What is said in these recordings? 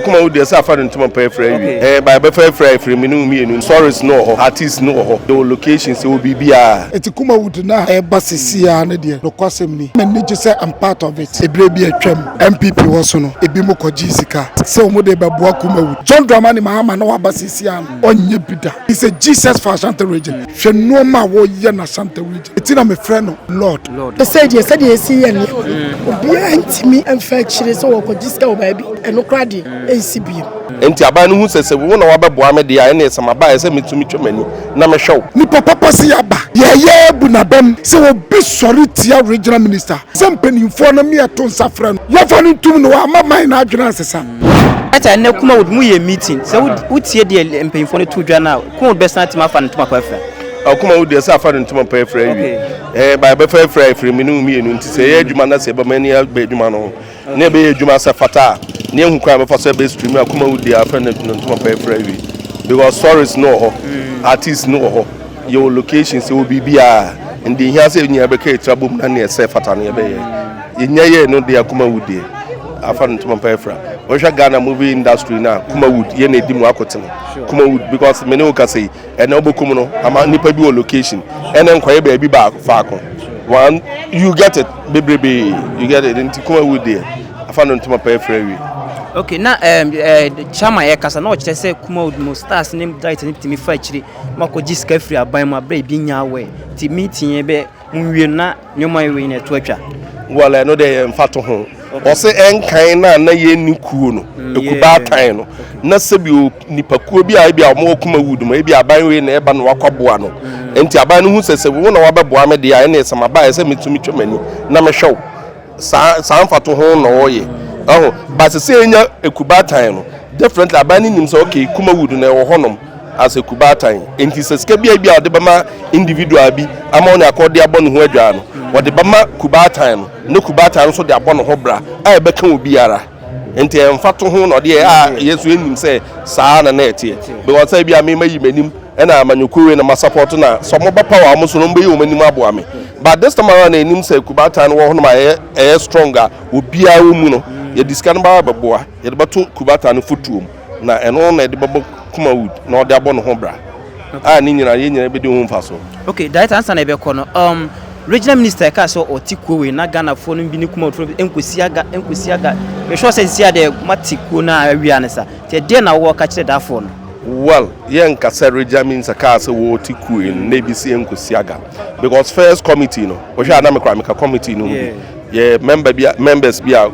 Kumawood dey say afa ntoma pay free by be free me no me stories no artists no the locations will be bia eti Kumawood na e basisi ya ne de no kwasem ni me need to say I'm part of it ebre bi atwam MPP wo so no ebi mo koji sika se o mo de beboa Kumawood John Dramani Mahama na wa basisi ya onye bida it's a Jesus for Ashanti region hwe no ma wo ye na Ashanti region eti na me friend Lord the said you see ya ni obi antimi emfa chire so wo koji sika wo ba bi eno krade ACB enti aban no hu sese wo na wa beboa me de ya ene sama ba ese metumi twemani na me hwew ni papa si aba ye bu na bam se obi sori tia regional minister sempenimfo na me ato nsafra no ya fa no tum no ama man na adwena asesa ata na Kumawood mu ye meeting se wutie de empenimfo no to dwa na Kumawood best na tima fa no tuma kwa fra Kumawood dey say afa no tuma pa fra wi by be free me no me enu nti se ye adwuma na se ba mani agba adwuma no na be ye adwuma se fata na ehu kwa be fa so be stream Kumawood dey afa no tuma pa fra wi because stories no artists no your locations will be bia and the here say nya be ka trouble na na se fata na be ye nya ye no dey Kumawood dey afa no tuma pa fra we sha Ghana movie industry na Kumawood ye na di mu akoten Kumawood because me no ka say and obokum no ama nipa bi o location and nkwaye ba bi ba faako one you get it bebrebe you get it into Kumawood dey afa no tuma pa fra wi. Okay, na chama ya kasa na ochire say Kumawood mo stars name right ni timi fa chiri mako jiska free aban ma bra bi nya we ti meeting be nwie na nyoma we na to atwa wala no dey mfato ho o se enkan na ye ni kuo no ekuba tan no na sebi nipakuo bi a bia mo Kumawood mo bi aban we na eba no wakwaboa no enti aban no hu sese wo na wabeboa me de ya na sama ba ese metumi twemani na me hwew sa mfato ho no wo ye but say enya ekuba tan no definitely abani nim say okay Kumawood na wo honom as ekuba tan enti se sika bia ode bama individual bi ama on akode abon ho adwa no ode bama kuba tan no kuba tan so de abon ho bra a be kan obi ara enti emfato ho no de yesu enim say saa na ete because say bia me mayi manim na amanyokwe na ma support na so mo ba power mo so no mbe yi o manim abo ame but this time around enim say kuba tan wo honom a stronger obi a wo mu no ye diskan ba baboa ye de bato kubata no fotuom na eno na de babo Kumawood na ode abo no ho bra ni nyina ye nyina be de ho mfa so. Okay, that answer na be ko no regional minister ka so otikuo we na Ghana fo no bi ni Kumawood enkwosiaga me sure say sia de matikuo na awia ne sa te de na wo ka kire da fo no well ye nka say regional minister ka so wo otikuo na bi si enkwosiaga because first committee no wo hwa na me kwa me ka committee no members be a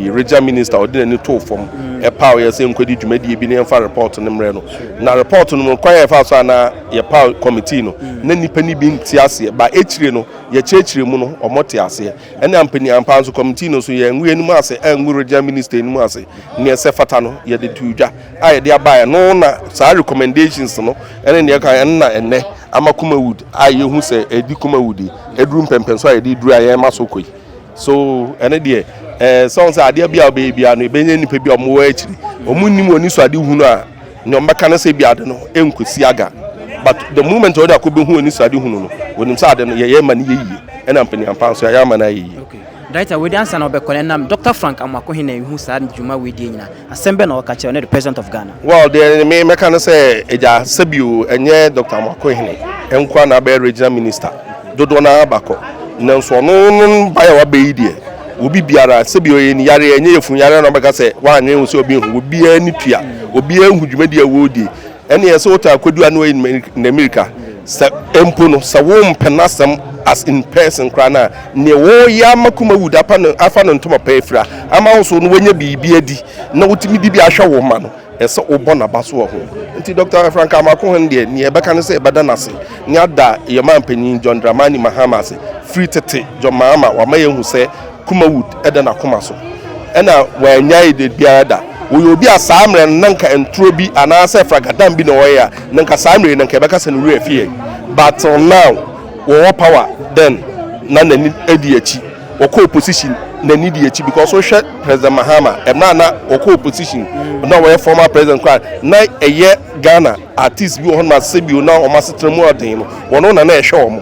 regional minister or didn't to form a power ya say nkwadi dwumadi bi ne fa report no mre no na report no kwa fa so na ya power committee no na nipa ni bi nti ase ba echire no ya chechire mu no omote ase ene ampani ampanso committee no so ya nwu enu ase enwu regional minister enu ase ne se fata no ya de tudwa aye de aba no na sa recommendations no ene ne ka na ene ama Kumawood aye hu se edi Kumawood eduru mpempen so aye di duru aye ma so koi so ene de so say ade bia bia no benye nipa bia omo wa akiri omunnim oni so ade hu no a ne ombaka na se bia ade no enkosi aga but the moment ode akobe hu oni so ade hu no wonim say ade no ye ma ne ye ena mpani ampan so ya ma na ye. Okay, right, we dey answer na obekone nam Dr. Frank Amoakohene hu sa djuma we dey nyina asembe na waka che the president of Ghana. Well the me can say eja sabio enye Dr. Amoakohene enkwa na be regional minister dodo na abako nanso no ba ya wa be yi obi biara sebio ye ni yare enye yefun yare no beka se wa anye hu se obi hu obi ani tua obi ahu dwumadi awodi ene ye se wota akwadu anu in America sa empo no sa wo mpenasem as in person krana ne wo ya Kumawood afa no ntoma pefra ama so no wanya bibi adi na wotimi di bi ahwa wo ma no ese obo na baso ho nti Dr. Frank Amoakohene de ne ebeka ne se ebada nase ne ada ye man panyin John Dramani Mahama se free tete John Mahama wa ma ye hu se Kumawood eda na koma so ena wa nyai de biada wo obi asamre nanka entro bi anase fragadam bi na wo ya nanka samre nanka ebeka se no re afie but now wo power then na nani edi achi oko opposition nani di achi because so hwe President Mahama na oko opposition na wo former president kwa na eye Ghana artist bi ho na se bi na o masetremu odin no wono na ehwe omo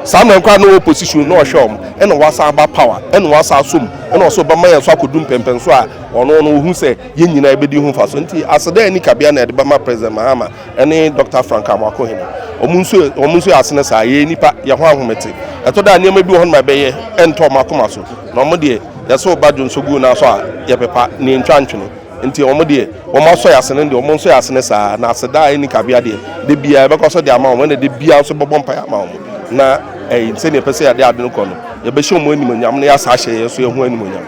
saa na nkwa no opposition no hwɛ ɛna wasa aba power ɛna wasa asom ɛna ɔso ba mayan so akodum pempen so a ɔno no hu sɛ yɛn nyina ebedi hu fa so nti aseda ani kabia na ɛde ba ma president Mahama ɛne Dr. Frank Amoakohene ɔmo nso asene saa yɛ nipa yɛ ho ahomete ɛtɔ da nneɛma bi wɔ hɔ ma bɛyɛ ɛntɔ makoma so na ɔmo de yɛsɛ ɔba dwonso gu na so a yɛpepa ne ntwantwene nti ɔmo de ɔmo asɔ yasene de ɔmo nso yasene saa na aseda ani kabia de bia ɛbɛkɔ so de ama ɔmo na de bia nso bɔbɔ mpa ama ɔmo na nse ne pese ade ade no kɔ no yɛbɛhyɛ ɔmo animonyam na yɛasa ahyɛ yɛ so yɛho animonyam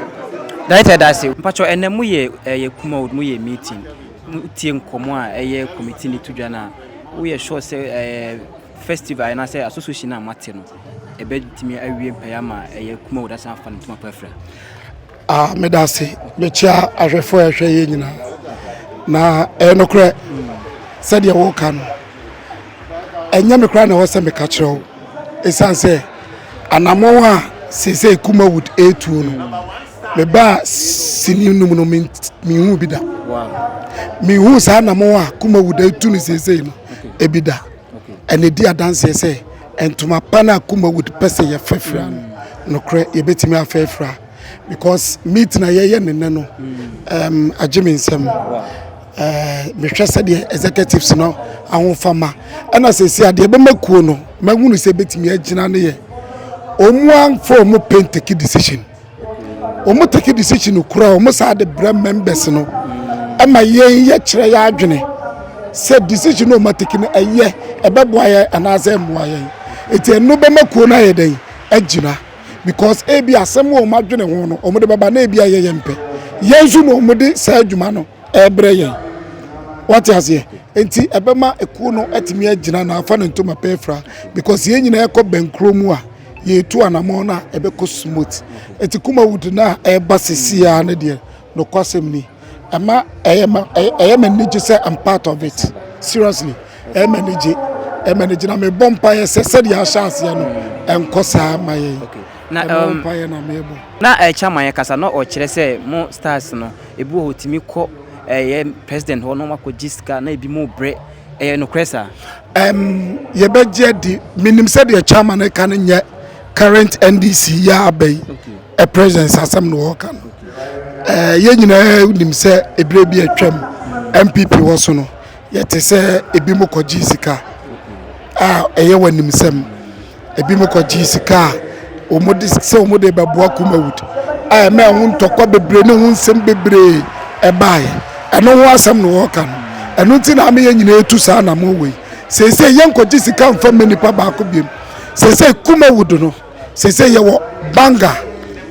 Director Dase mpacho ene mu ye Kumawood mu ye meeting mu tie nkomo a eye committee ni tudwa na we ye sure say festival na say association na mate no ebe timi awie mpayama eye Kumawood asan fa no tuma prefera me Dase me chia ahwefo ahwe ye nyina na enokre said ye wo kan enya me kra na wo se me ka kyerɛw esan say anamon a sese Kumawood etu no me ba sini num no mi hu bi da mi hu sa na mo a Kumawood etu ni sese no ebi da ene di adanse se entuma pana Kumawood pese ye fefra no kre ye betimi afefra because meet na ye ne no agime nsem me hwese de executives no ahon fama ena sese ade be makuo no mahunu se betimi agina ne ye omuan for mo take decision omo take decision kura omo sa de brand members no ama yen ye kire ya adwene se decision o matiki no eye ebebo aye anase mo aye eti no be makuo na ye den agina because ebi asem o madwene ho no omo de baba na ebi aye yempe yenzu no omo de sa adwuma no ebre yen what you say enti ebema ekuo no atimi agina na afa no ntoma pefra because yen nyina ekọ bankro mu a ye tu anamona ebeko smooth eti Kumawood na eba sesia na de no kwasem ni ama manage say I'm part of it seriously manage na me bompa ye se de chance ya no enkosa maye na bompa ye na mebo na chama ye kasa no o kire say mo stars no ebu hotimi ko president ho no mako jiska na ebi mo bre no kresa ye beje di minim say the chairman e kan nye current NDC ya abay a presence asem no work no ye nyina unim se ebre bi atwam MPP wo so no ye te se ebi mo koji sika eye wanim sem ebi mo koji sika omodi se omodi baboa Kumawood me ho ntokwa bebre ne ho nsem bebre bae eno ho asem no work no eno ti na me ye nyina etu sa na mo we se ye nkoji sika mfa manipa ba ko biem se Kumawood no se ye wo banga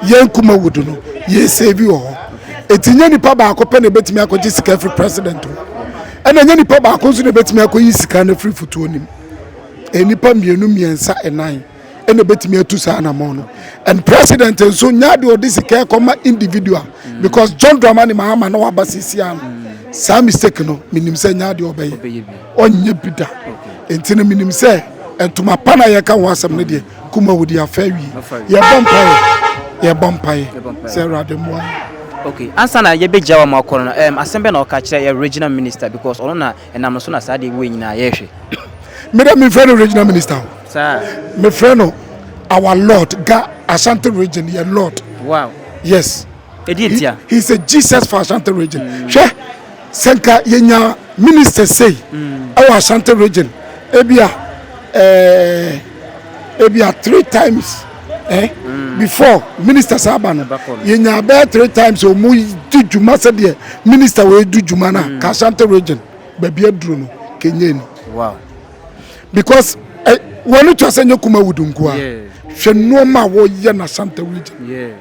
ye Kumawood no ye save wo etinye nipa ba ko pe na betimi akoji sika free president ena nya nipa ba ko so na betimi akoyi sika na free futu onim enipa mienu miensa enan ena betimi atu sa na mo no and president so nya de odi sika koma individual because John Dramani Mahama no wabasisi an sa mistake no minim se nya de obeye onye bida entine minim se entuma pana ye kan wasam ne de Kumawood ya fawi ye bompaye se rade mo okay answer na ye beja wa makoro no asembe na o ka kire ye regional minister because ono na enam so na sa de we nyina ye hwe me friend regional minister sir me friend our lord ga Ashanti region your lord wow yes he's a Jesus for Ashanti region hwe senka yenya minister say our Ashanti region ebia 3 times before minister Sabano yenya be 3 times o mu dujuma se de minister we dujuma na ka Ashanti region ba bia duro no kenyeni wow because when to asenyo Kumawood nko a hwe no ma wo ye na Ashanti region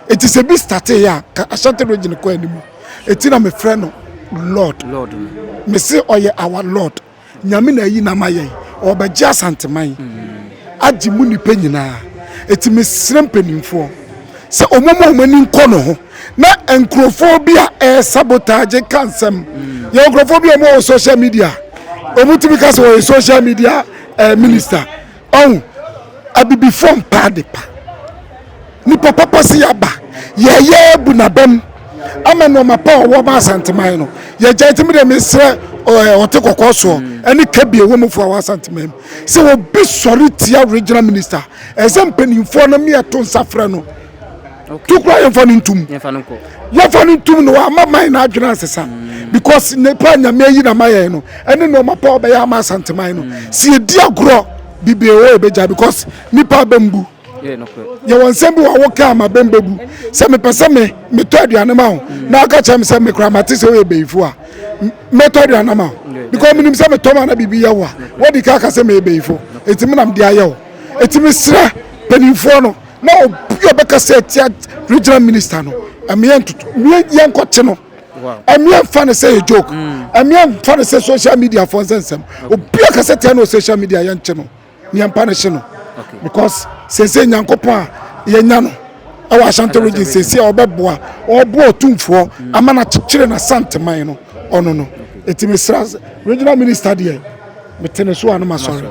it is a bit start ya ka Ashanti region ko animu etina me friend lord me say oye our lord nyame na yi na maye obeje asanteman ajimu nipa nyina eti mesrem penimfo se omomo mani nko no ho na enkrofobia sabotage kansem ye enkrofobia mo social media omutimi ka so social media minister on abibi form padepa ni papa si aba ye bu na bam ama no mapa wo ba asanteman no ye jantimi de mesre ɔte kɔkɔɔ so ɛne kabie wɔ mu fo a wasantemam sɛ obi sɔre tia regional minister ɛsɛ mpanimfoɔ no meyɛto nsa frɛ no tukura yɛmfa no ntum no wama man na adwene asesa because nipa nyame ayi na mayɛ no ɛne no ɔmapa ɔbɛyɛ ama asanteman no sɛ yɛdi agorɔ bibie wɔ yɛbɛgya because nipa bɛmbu yɛwɔ nsɛm bi wɔ woka ama bɛmbɛbu sɛ mepɛ sɛ metɔ aduane ma wo na aka kyerɛ me sɛ mekora mate sɛ woyɛ bɛyifo a metɔ aduane ma wo because menim sɛ metɔ ma na biribi yɛ wo a wɔde ka aka sɛ meyɛ bɛyifo ɛti menam de ayɛ wo ɛti mesrɛ panimfoɔ no na obi ɔbɛka sɛ tia regional minister no ɛmeyɛ ntoto yɛnkɔkye no ɛmeyɛ mfa no sɛ yɛ joke ɛmeyɛ mfa no sɛ social media fɔ nsɛ nsɛm obi aka sɛ tia no social media yɛnkye no neɛmpa no hye no because sese nyankopɔn a yɛnya no ɛwɔ Ashanti region sese a ɔbɛboa ɔboa tumfoɔ ama na kyekyere na santeman no ɔno no etimesra regional minister deɛ metene so anoma sorry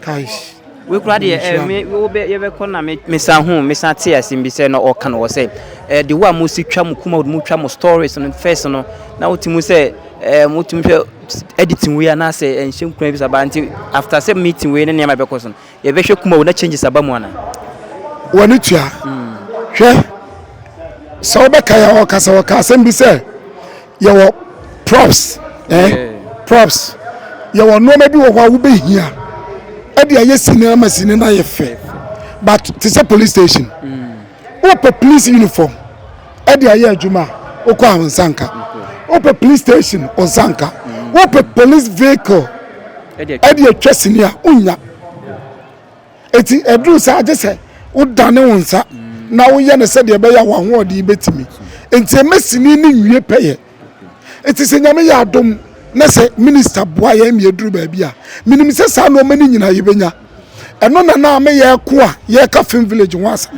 kaish we kura de me yɛbɛkɔ na mesa te asim bi sɛ no ɔka no wɔ sɛ de wa musi twa mu kuma mu twa mu stories no first no na wotimu sɛ motum hwɛ editing we na sɛ enhyɛ nkura bi saba nti after sɛ meeting we ne nneɛma bɛkɔ so no yɛbɛhwɛ kuma wo na changes aba mu ana wɔne tua hwɛ sɛ wobɛka yɛ ɔkasa asɛm bi sɛ yɛwɔ props props yɛwɔ nneɛma bi wɔ hɔ a wobɛhia ɛde ayɛ sini ama sini na yɛ fɛ but te sɛ police station wopɛ police uniform ɛde ayɛ adwuma wokɔ ahonsanka wopɛ police station onsanka wopɛ police vehicle ɛde atwa sini a wonya eti ɛduru sɛ agye sɛ wodane wo nsa na woyɛ ne sɛ deɛ ɛbɛyɛ wo ahoɔde bɛtumi enti ɛmɛsini ne nwie pɛyɛ eti sɛ nyame yɛ adom na sɛ minister boa yɛ mi eduru baabi a minim sɛ saa no mani nyina yɛbɛnya ɛno na me yɛ ko a yɛka film village ho asa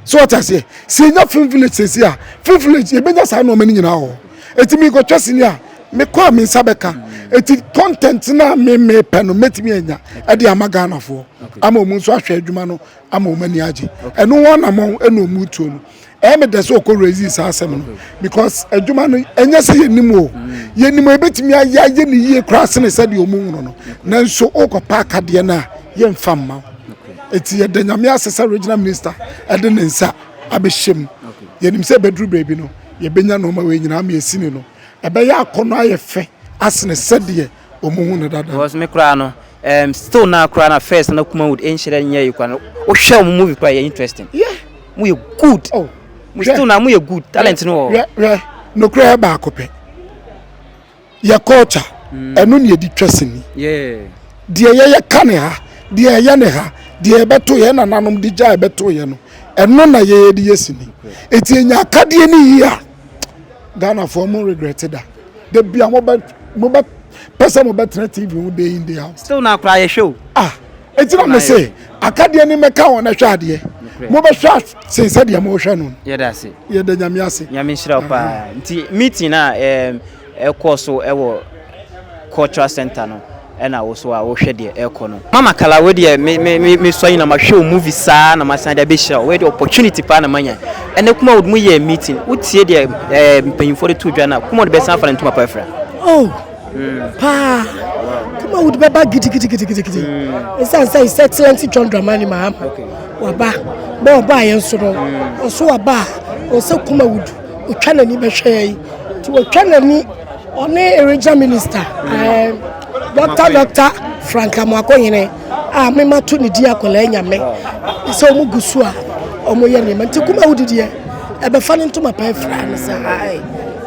so what I say sɛ nya film village sɛsi a film village yɛbɛnya saa no mani nyina hɔ eti mi kɔtwa sini a me kɔ a me nsa bɛka eti content na me pɛ no metimi anya ɛde ama Ghanafoɔ ama omu nso ahwɛ adwuma no ama omu ani agye ɛno wɔn na mo ɛna omu tuo no ɛmɛ dɛ sɛ ɔkɔ raise saa asɛm no because adwuma no ɛnyɛ sɛ yɛnim o yɛnim ebetumi ayɛ ne yie kora sene sɛ deɛ ɔmu nwuno no nanso ɔkɔ pa akadeɛ no a yɛmfa mma eti yɛda nyame asesa regional minister ɛde ne nsa abɛhyɛm yɛnim sɛ bɛduru baabi no yɛbɛnya no ma wɔ nyina ama yɛsini no ɛbɛyɛ akɔnɔ ayɛ fɛ asene sɛdeɛ ɔmu hu ne dada was me kora no still na kora na first na Kumawood enhyɛ nyɛ yi kora no wo hwɛ mo movie kora yɛ interesting mo yɛ good mo still na mo yɛ good talent no no kora ba akopɛ yɛ culture ɛno ne yɛdi twaseni deɛ yɛyɛ ka ne ha deɛ yɛ ne ha deɛ ɛbɛto yɛ na nanom de gya ɛbɛto yɛ no ɛno na yɛyɛ de yɛsini eti enya akadeɛ ne yi a Ghanafoɔ mo regretted that de bia mo ba person mo better TV one day in the house still na kra ye show eti na me say akade ne meka won na hwa ade mo be hwa sense de mo hwa no ye da se ye da nyame ase nyame hira pa nti meeting na course wo cultural center no ena wo so a wo hwe de no mama kala we de me so yin na ma hwe movie saa na ma san de be hira we de opportunity pa na manya ene Kumawood mu ye meeting utie de mpanyimfo de to dwa na Kumawood be san fa ntoma pa afra pa Kumawood be ba gidi is excellent John Dramani Mahama waba ba yen so no so waba o se Kumawood o twa na ni be hwe yi ti o twa na ni one regional minister Dr. Frank Amoakohene me matu ni dia kola nyame so omu gusu a omu ye ne nti Kumawood die e be fa ne ntoma pa afra ne sa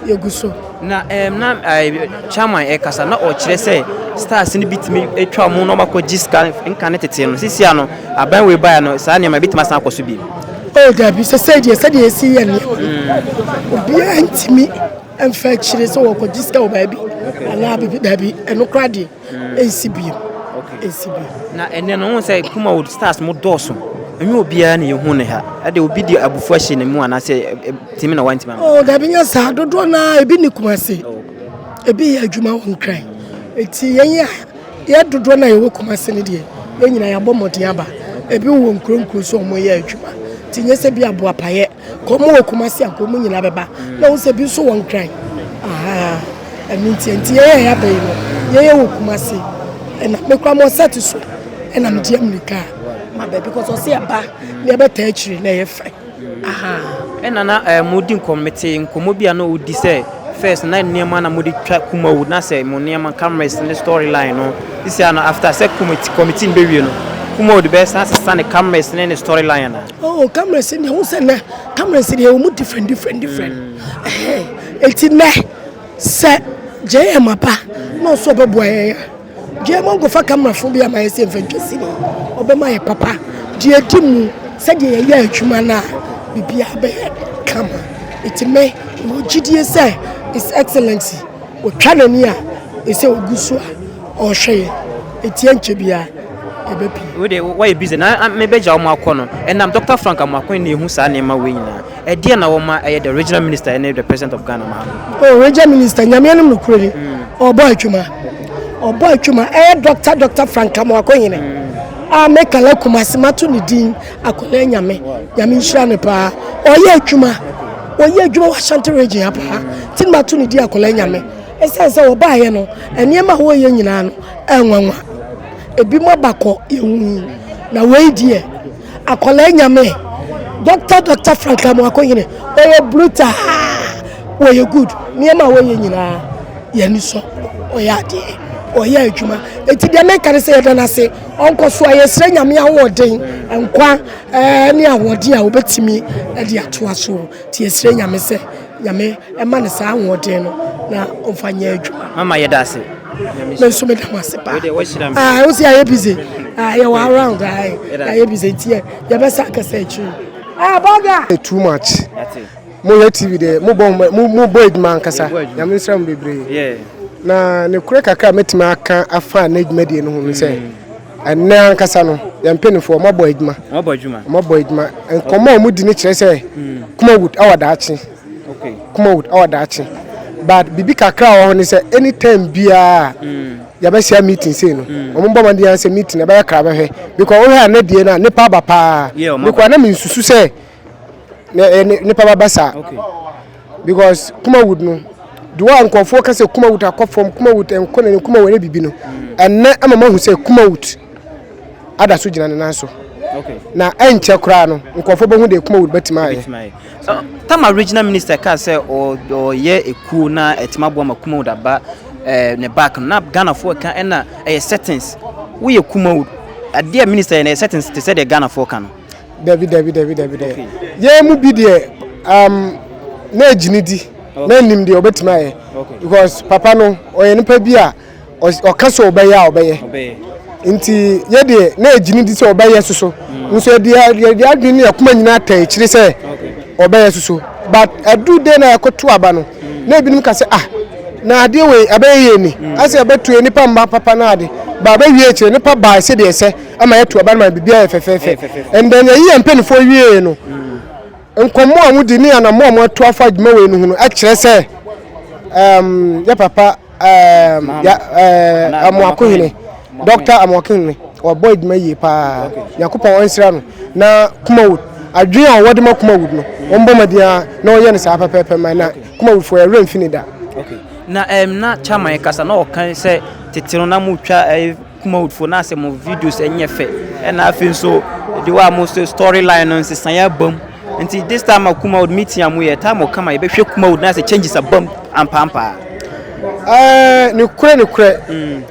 ye gusu na chairman kasa na o kire se stars ni bitimi etwa mu no makọ giska nka tete no sisia no aban we baa no saa ne ma bitima san akọso bi da bi se die si ye ne obi antimi emfa kire se wo kọ giska wo baa bi ana bi da bi eno kra de ACB na ene no se Kumawood stars mo doso enwe obia na ye hu ne ha ade obi di abufu ahye ne mu ana se timi na wantima da bi nya sa dodo na ebi ni Kumase ebi ya adwuma won kran eti ye dodo na ye wo Kumase ne de ye nyina ya bomodin aba ebi wo nkronkro so omo ye adwuma ti nye se bi abo apaye ko mo wo Kumase ko mo nyina beba na wo se bi so won kran Enti ya be no ye wo Kumasi and me kwa mo set so and am die America ma be because o se aba na be ta akiri na ye fe aha na modi committee nkomo bia na odi say first na niema na modi twa Kumawood na say mo niema cameras in the storyline no this year after say committee be wie no Kumawood be say asa ne cameras in the storyline na oh cameras in who say na cameras in mu different enti na say JM apa no so be boy JM go fa camera fo bia ma say mfantwesi ni obema ye papa die dimu say de ye adwuma na bibia be kama enti me wo gidie say His Excellency o twanani a ese oguso a o hwe etie nche bia ebepi we dey why busy na me beja o makono enam Dr. Frank Amoakohene hu sa na ma we nyina e dia na wo ma the regional minister and the president of Ghana Mahama oh regional minister nyamianum no kureli o boy twuma Dr. Frank Amoakohene a make ala Kumasi matu ni din akola nyame nhira ne pa oye twuma Washington region apa tin matu ni din akola nyame esense wo ba ye no eniema ho ye nyina no enwanwa ebi mo bako yehu na we die akola nyame Dr. Frank Amoakohene oye brutal oye good niema wo ye nyina ye ni so oye ade oye adwuma eti de me kan say da na se onko so aye sre nyame ahoden enkwa ne ahoden a obetimi e de atoa so ti esre nyame se nyame e ma ne sa ahoden no na omfanya adwuma mama ye da se me so me da wase pa we dey watch them o si aye busy you are around aye busy ti ye be sa ka say chu boga Too much. that's it Mo ya TV de mo boy man kasa. Nyame nsra mo bebre. yeah Na ne kure kakra metima aka afa na edwuma de no ho se. Anna kasa no ya mpenifo mo boy edwuma. Mo boy edwuma. Enkomo mu di ni kire se Kumawood awadachi. okay Kumawood awadachi. But bibi kakra wo ni se anytime bia ya be share meeting say no. Omo mbo man dey say meeting na ba kra ba hwe because wo ha na die na ne pa ba pa. Because na me susu se ne pa ba sa. okay Because Kumawood no do one confo ka say Kumawood akofom Kumawood enko na Kumawood bibi no enne amama hu say Kumawood ada so gina ne nanso okay na enche kra no nkofo bo hu de Kumawood batima aye tama regional minister ka say o ye eku na etima bo ma Kumawood aba ne back na Ghana for ka na settings we ye Kumawood ade minister na settings te say the Ghana for ka no David ye mu bi de na ejinidi na nim de obetima aye because papa no oye nipa bi a o ka so obeye nti ye de na ejinidi se obeye soso nso de adwini ne akoma nyina tai kire se obeye soso but adu de na yakoto aba no na ebinim ka se na ade we abeye ni ase abetu nipa mba papa na ade baba wie kire nipa ba se de se ama yetu aba na bibia fefefe and then ye mpenifo wie no nkomo amudi ni anamo amatu afa djuma we no hu a kire se ya papa Amoakohene Dr. Amoakohene o boy djuma yi pa yakopa onsira no na Kumawood adwen a wode ma Kumawood no ombo madia na oye ne sa pepepe man na Kumawood for a infinida okay na chama kasa na o kan se tetiro na mu twa Kumawood for na se mo videos enye fe na afi so the wa mo storyline no nsesan ya bam nti this time Kumawood meeting amu ye time o kama ye be hwe Kumawood na se changes abam ampa ni kure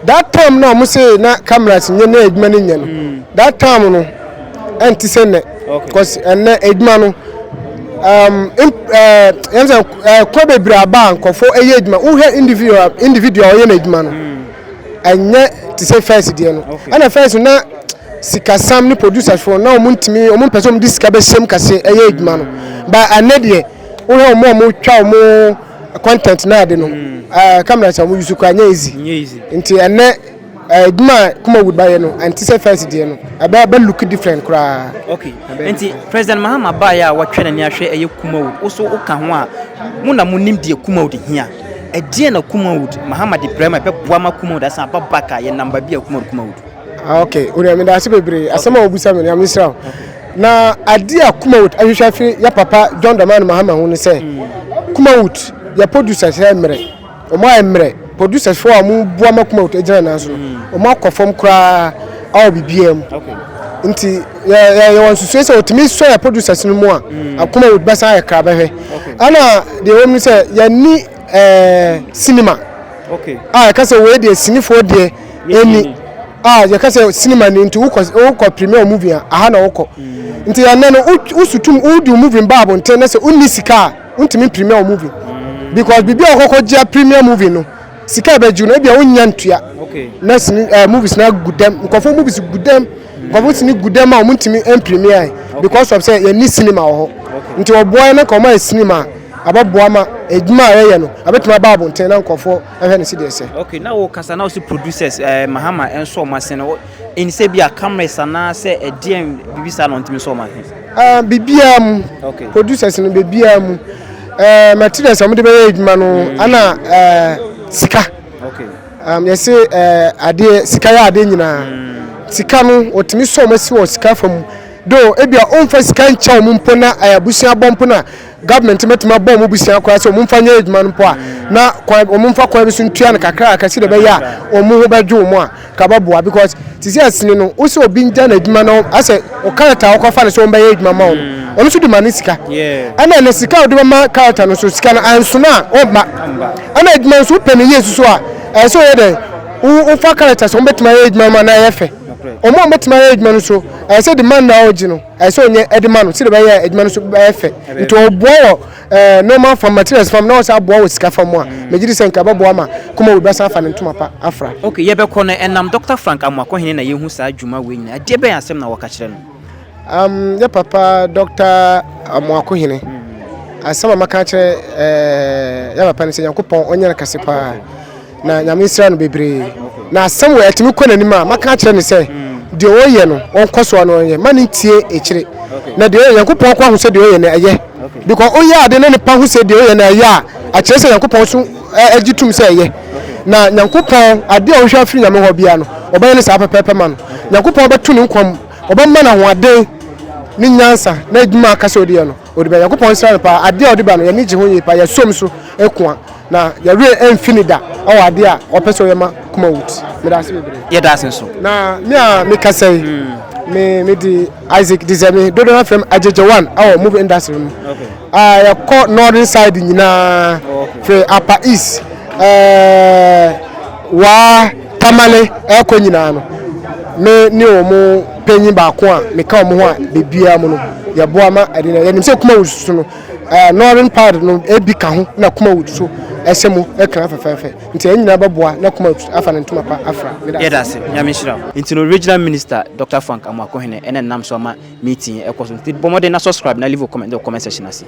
that time no mo say na cameras nye na edwuma ni nye no that time no anti say ne because na edwuma no yanza kwa bebre aba nkofo eye edwuma wo hwe individual ye na edwuma no anye ti say first die no ana first na sika sam ni producers for na omuntimi omumpese disika be sem kase eye edwuma no ba anedie wo hwe mo twa mo content na ade no camera cha mo yusu kwa nya easy nti ene edwuma Kumawood ba ye no anti say first die no aba look different kra okay nti president Mahama ba ya watwe na ni ahwe eye Kumawood oso oka ho a mu na munim die Kumawood hia edie na Kumawood Mahama de prema be boa ma Kumawood asa ba baka ye number bi Kumawood okay uri me da se bebre asema obusa me ya misra na ade a Kumawood ahwehwafe ya papa John Dramani Mahama hu ne say Kumawood ya producer say mere omo emre producers for amu bua makuma ejina na so omo akofom kra aw bibiem nti ya won susu se otimi so ya producers no mu a akuma would basa ya kra behwe ana de won say ya ni cinema ya ka say we de sinifo de eni ya ka say cinema ni nti wo premier movie aha na wo nti ya nano usutum udu movie babo nti na say unni sika untimi premier movie because bibi okokojia premier movie no sika beju no bia wonya ntua na movies na gudem nkofo movies gudem nkofo sini gudem a omuntimi premier because of say ya ni cinema ho nti oboy na koma cinema ababoa ma ejuma ye no abetuma babo nten na nkofo ehwe ne side se na wo kasa na wo producers Mahama enso masen no ense bia cameras na se ediem bibisa no ntimi so ma bibiam producers no bibiam materials am de be ejuma no ana sika yes ade sika ya ade nyina sika no otimi so masi wo sika fam do ebia onfa sika ncha o mumpo na ayabusia bompo na government metima bom obusia kwa so mumfa nya ejuma no po a na kwa mumfa kwa bi so ntua na kakra akasi de be ya o mu ho badwo mu a ka baboa because tisi asini no wo se obi nja na ejuma no ase o character akwafa ne so mba ya ejuma ma ono so di mani sika ana na sika o de ma character no so sika na anso na o ma ana ejuma so pe ne yesu so a so ye de wo fa character so betima ya ejuma ma na yefe omo betima ya ejuma no so say the man na oji no so nye edema no se de be ya ejuma no so be yefe nti obo normal from materials from na o sa bo wo sika from a mejiri senka babo ma kuma we be san fa ne ntuma pa afra ye be ko no enam Dr. Frank Amoakohene na yehu sa adwuma we nyina de be asem na waka kire no ya papa Dr. Amoakohene asama maka kire ya papa ne se Yankopon onya kase pa na nyamisra no bebre na asem we atimi ko nanima maka kire ne se de oye no onkoso no oye mani tie ekire na de Yankopon kwa hu se de oye na eye because oye ade ne pa hu se de oye na eye a kire se Yankopon so agitum se eye na Yankopon ade o hwa afiri nyame ho bia no obaye ne sa pepepe ma no Yankopon betu ne nkom obamma na ho ade ni nyansa na adwuma akase odi no odi be Yankopon sra pa ade odi ba no ye ni je ho yi pa ye som so ekua na ya re infinida o ade a opeso ye ma Kumawood me da se bebre ye da senso na me a me kasai me di Isaac Dizeme dodo na from Ajeje 1 our movie industry ya ko northern side nyina fe upper east wa tamale ko nyina no me ni o mo panyin ba ko a me ka o mo ho a bebia mo no ya boa ma ade na ya nim se Kumawood so no northern part no ebi ka ho na Kumawood so esemu ekran fefefe nti enyina baboa na Kumawood afa ne ntuma pa afra yedase nyamishira nti no regional minister Dr. Frank Amoakohene ene nam so ma meeting ekoso nti bomode na subscribe na leave a comment in the comment section asi